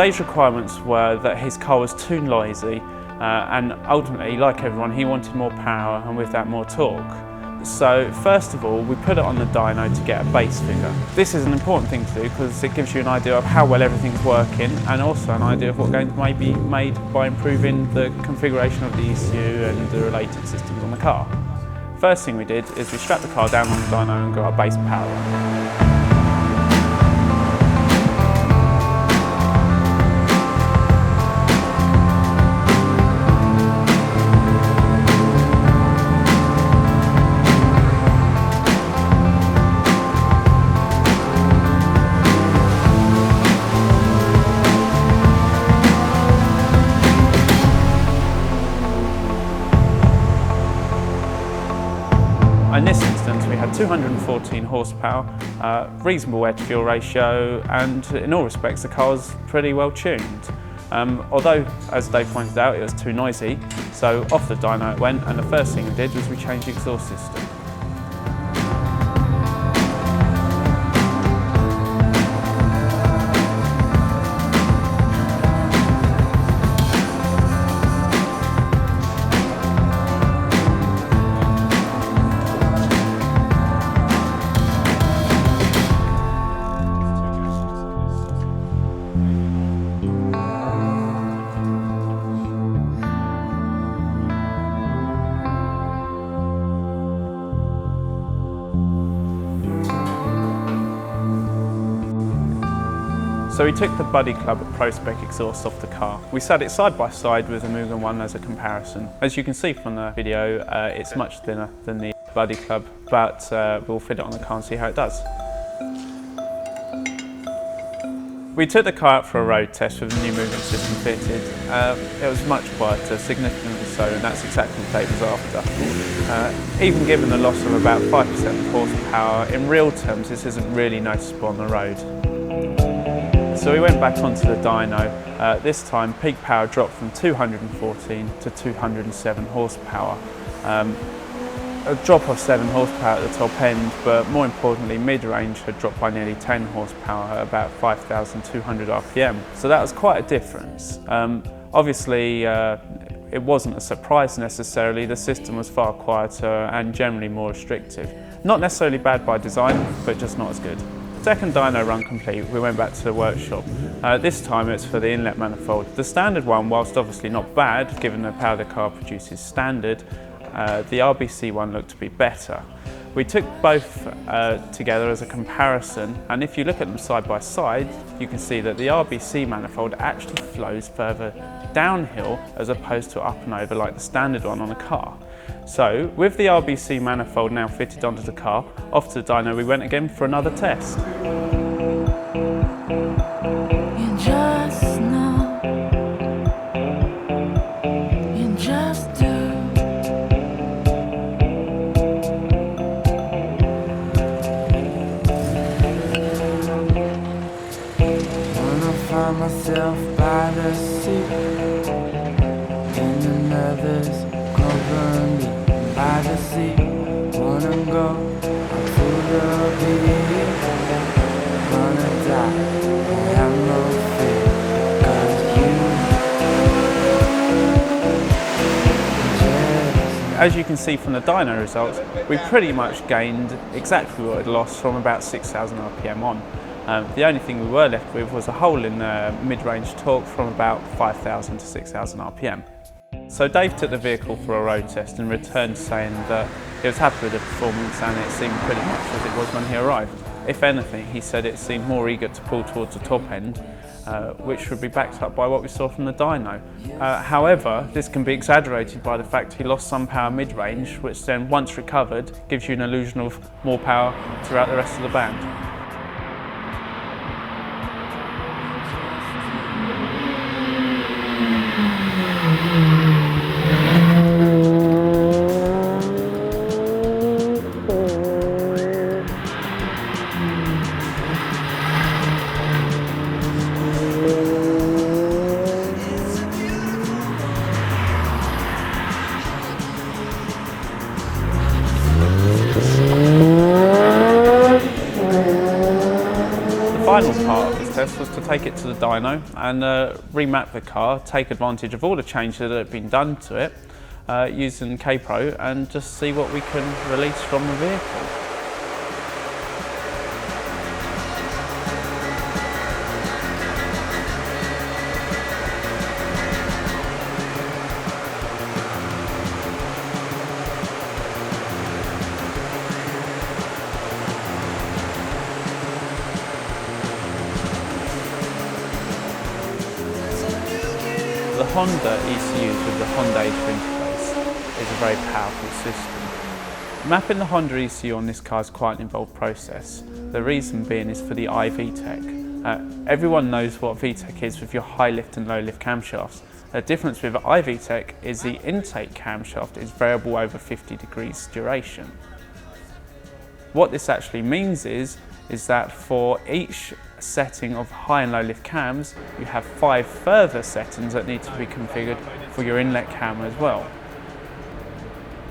Dave's requirements were that his car was too noisy and ultimately, like everyone, he wanted more power and with that more torque. So first of all, we put it on the dyno to get a base figure. This is an important thing to do because it gives you an idea of how well everything's working and also an idea of what gains may be made by improving the configuration of the ECU and the related systems on the car. First thing we did is we strapped the car down on the dyno and got our base power. In this instance, we had 214 horsepower, reasonable air to fuel ratio, and in all respects the car was pretty well tuned. Although, as Dave pointed out, it was too noisy, so off the dyno it went, and the first thing we did was we changed the exhaust system. So we took the buddyclub Pro Spec exhaust off the car. We sat it side by side with the Mugen one as a comparison. As you can see from the video, it's much thinner than the buddyclub, but we'll fit it on the car and see how it does. We took the car out for a road test with the new movement system fitted. It was much quieter, significantly so, and that's exactly what Dave was after. Even given the loss of about 5% horsepower, in real terms this isn't really noticeable on the road. So we went back onto the dyno. This time peak power dropped from 214 to 207 horsepower. A drop of 7 horsepower at the top end, but more importantly mid-range had dropped by nearly 10 horsepower at about 5,200 RPM. So that was quite a difference. Obviously it wasn't a surprise necessarily. The system was far quieter and generally more restrictive. Not necessarily bad by design, but just not as good. Second dyno run complete, we went back to the workshop. This time it's for the inlet manifold. The standard one, whilst obviously not bad, given the power the car produces standard, the RBC one looked to be better. We took both together as a comparison, and if you look at them side by side, you can see that the RBC manifold actually flows further downhill as opposed to up and over like the standard one on a car. So, with the RBC manifold now fitted onto the car, off to the dyno we went again for another test. Myself by the sea, and another's company by the sea. Wanna go out to the beach, gonna die, I have no fear, 'cause you. As you can see from the dyno results, we pretty much gained exactly what we'd lost from about 6,000 RPM on. The only thing we were left with was a hole in the mid-range torque from about 5,000 to 6,000 RPM. So Dave took the vehicle for a road test and returned saying that he was happy with the performance and it seemed pretty much as it was when he arrived. If anything, he said it seemed more eager to pull towards the top end, which would be backed up by what we saw from the dyno. However, this can be exaggerated by the fact he lost some power mid-range, which then, once recovered, gives you an illusion of more power throughout the rest of the band. take it to the dyno and remap the car, take advantage of all the changes that have been done to it using Kpro, and just see what we can release from the vehicle. The Honda ECUs with the Honda interface is a very powerful system. Mapping the Honda ECU on this car is quite an involved process. The reason being is for the ivtec. Everyone knows what vtec is with your high lift and low lift camshafts. The difference with ivtec is the intake camshaft is variable over 50 degrees duration. What this actually means is that for each setting of high and low lift cams, you have 5 further settings that need to be configured for your inlet cam as well.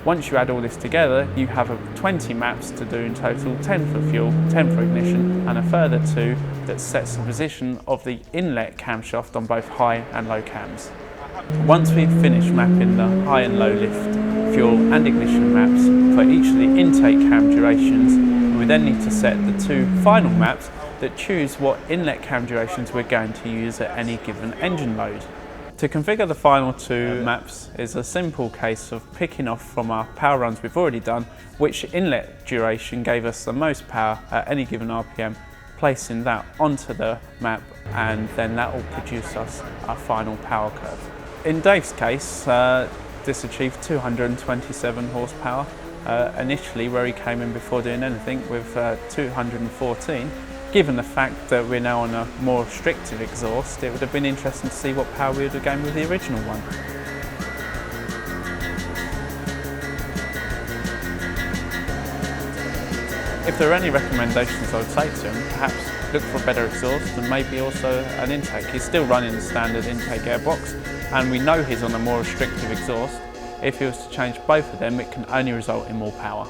Once you add all this together, you have 20 maps to do in total, 10 for fuel, 10 for ignition, and a further 2 that sets the position of the inlet camshaft on both high and low cams. Once we've finished mapping the high and low lift fuel and ignition maps for each of the intake cam durations, we then need to set the 2 final maps that choose what inlet cam durations we're going to use at any given engine load. To configure the final 2 maps is a simple case of picking off from our power runs we've already done which inlet duration gave us the most power at any given RPM, placing that onto the map, and then that will produce us our final power curve. In Dave's case, this achieved 227 horsepower. Initially, where he came in before doing anything, with 214. Given the fact that we're now on a more restrictive exhaust, it would have been interesting to see what power we would have gained with the original one. If there are any recommendations I would say to him, perhaps look for a better exhaust and maybe also an intake. He's still running the standard intake airbox, and we know he's on a more restrictive exhaust. If he was to change both of them, it can only result in more power.